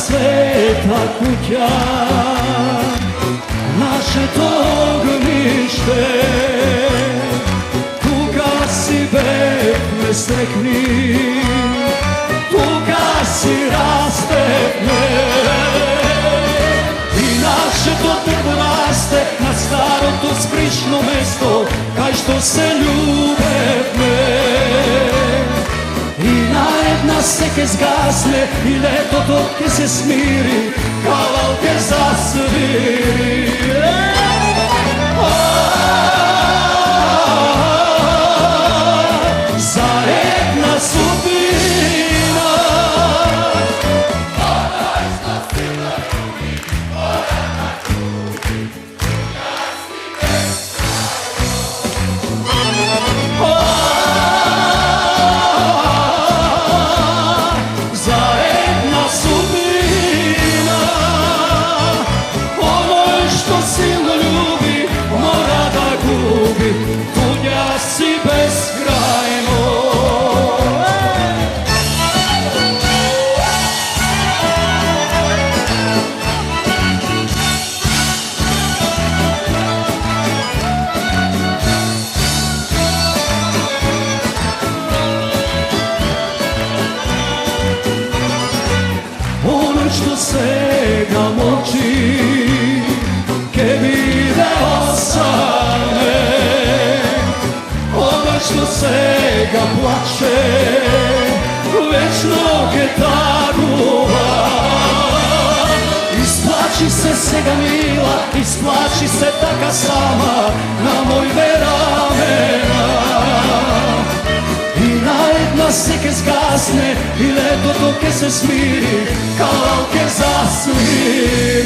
sveta kuća, naše to ognjište, tuga si betne stekni, tuga si rastepne. I naše to drvo raste na staro to skrišno mesto, kaj što se ljubevne. I najedna seke zgasne i leto dok se smiri, kavalke zasviri. Zajedna sudbina, Konačna sila ljubi, mora na ljubi, jasni bez zajedna sudbina, ono što silno ljubi, mora da gubi, tuđa si beskrajno. Ono što svega moći, ke vide osane, ono što svega plače, večno ke taguva. Isplači se sega mila, isplači se taka sama na moj ramena. I najedna seke zgasne i leto dok se smiri, kavalke zasviri.